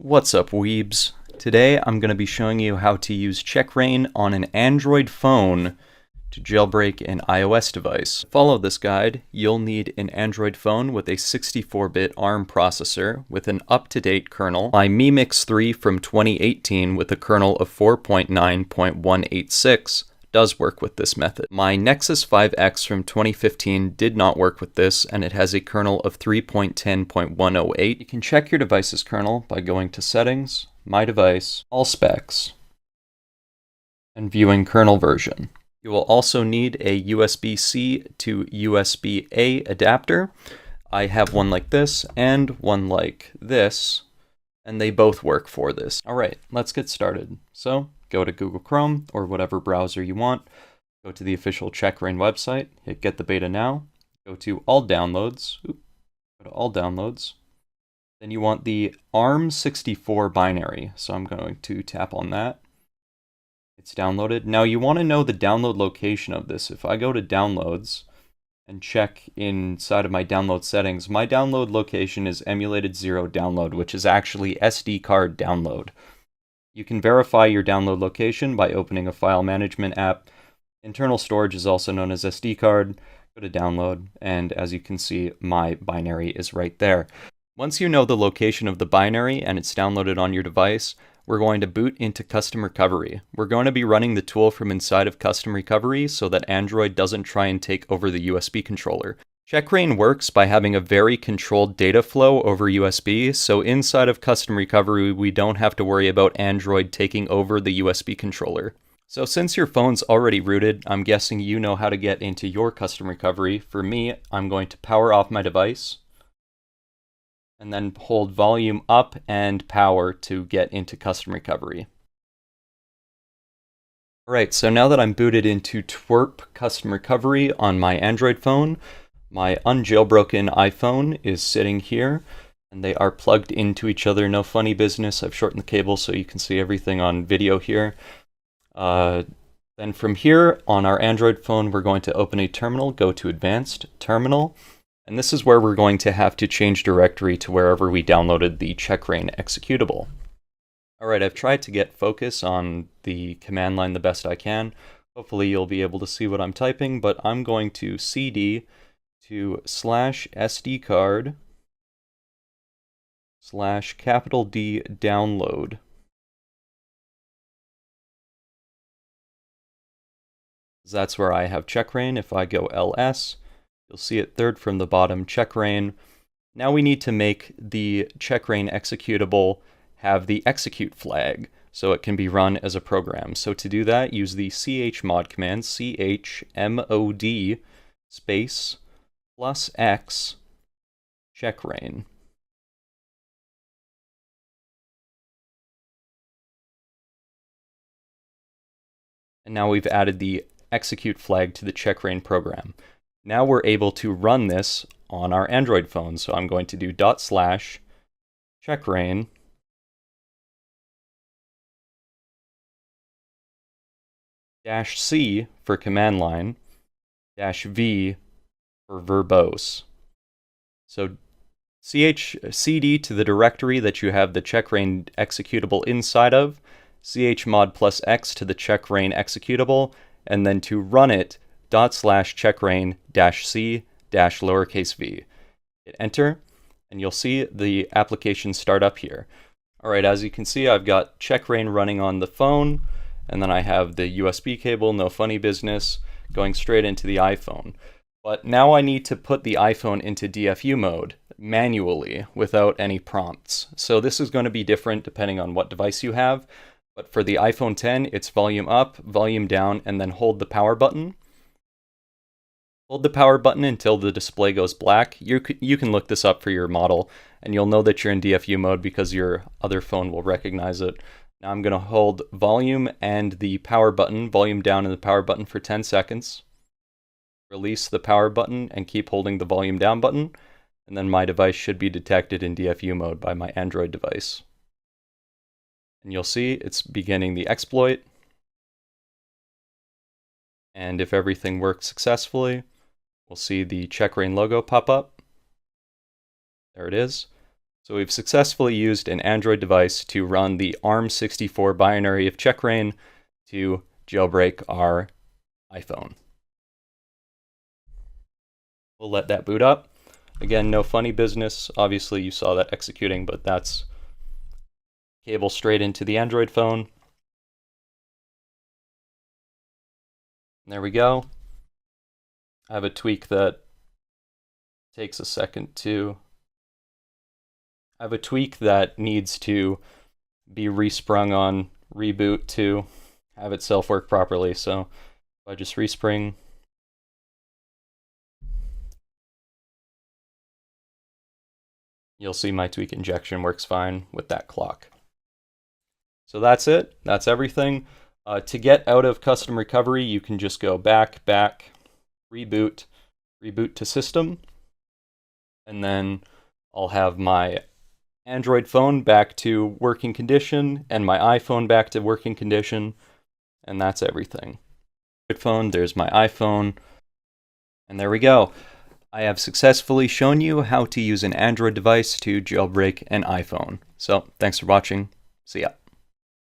What's up, weebs? Today I'm going to be showing you how to use checkra1n on an Android phone to jailbreak an iOS device. To follow this guide, you'll need an Android phone with a 64-bit ARM processor with an up-to-date kernel. My Mi Mix 3 from 2018 with a kernel of 4.9.186 does work with this method. My Nexus 5X from 2015 did not work with this, and it has a kernel of 3.10.108. You can check your device's kernel by going to Settings, My Device, All Specs, and viewing kernel version. You will also need a USB-C to USB-A adapter. I have one like this and one like this, and they both work for this. Alright, let's get started. So, go to Google Chrome or whatever browser you want. Go to the official checkra1n website, hit Get the Beta Now, go to All Downloads, go to All Downloads. Then you want the ARM64 binary, so I'm going to tap on that. It's downloaded. Now you want to know the download location of this. If I go to Downloads and check inside of my download settings, my download location is emulated 0 download, which is actually SD card download. You can verify your download location by opening a file management app. Internal storage is also known as SD card. Go to download, and as you can see, my binary is right there. Once you know the location of the binary and it's downloaded on your device, we're going to boot into Custom Recovery. We're going to be running the tool from inside of Custom Recovery so that Android doesn't try and take over the USB controller. checkra1n works by having a very controlled data flow over USB, so inside of Custom Recovery we don't have to worry about Android taking over the USB controller. So since your phone's already rooted, I'm guessing you know how to get into your Custom Recovery. For me, I'm going to power off my device, and then hold volume up and power to get into Custom Recovery. Alright, so now that I'm booted into Twerp Custom Recovery on my Android phone, my unjailbroken iPhone is sitting here, and they are plugged into each other. No funny business. I've shortened the cable so you can see everything on video here. Then from here, on our Android phone, we're going to open a terminal, go to Advanced, Terminal, and this is where we're going to have to change directory to wherever we downloaded the checkra1n executable. Alright, I've tried to get focus on the command line the best I can. Hopefully you'll be able to see what I'm typing, but I'm going to cd to /SD card /D download. That's where I have checkra1n. If I go ls, you'll see it third from the bottom, checkra1n. Now we need to make the checkra1n executable have the execute flag so it can be run as a program. So to do that, use the chmod command, chmod space +x checkra1n. And now we've added the execute flag to the checkra1n program. Now we're able to run this on our Android phone. So I'm going to do /checkra1n -c for command line -v for verbose. So cd to the directory that you have the checkra1n executable inside of, chmod +x to the checkra1n executable, and then to run it, /checkra1n -c -v. Hit enter, and you'll see the application start up here. Alright, as you can see, I've got checkra1n running on the phone, and then I have the USB cable, no funny business, going straight into the iPhone. But now I need to put the iPhone into DFU mode manually without any prompts. So this is going to be different depending on what device you have. But for the iPhone X, it's volume up, volume down, and then hold the power button. Hold the power button until the display goes black. You can look this up for your model, and you'll know that you're in DFU mode because your other phone will recognize it. Now I'm going to hold volume and the power button, volume down and the power button for 10 seconds. Release the power button and keep holding the volume down button, and then my device should be detected in DFU mode by my Android device. And you'll see it's beginning the exploit. And if everything works successfully, we'll see the checkra1n logo pop up. There it is. So we've successfully used an Android device to run the ARM64 binary of checkra1n to jailbreak our iPhone. We'll let that boot up. Again, no funny business. Obviously, you saw that executing, but that's cable straight into the Android phone. There we go. I have a tweak that takes a second to... I have a tweak that needs to be resprung on reboot to have itself work properly. So if I just respring, you'll see my tweak injection works fine with that clock. So that's it. That's everything. To get out of custom recovery, you can just go back, reboot to system, and then I'll have my Android phone back to working condition and my iPhone back to working condition, and that's everything. Phone, there's my iPhone, and there we go. I have successfully shown you how to use an Android device to jailbreak an iPhone. So thanks for watching. See ya.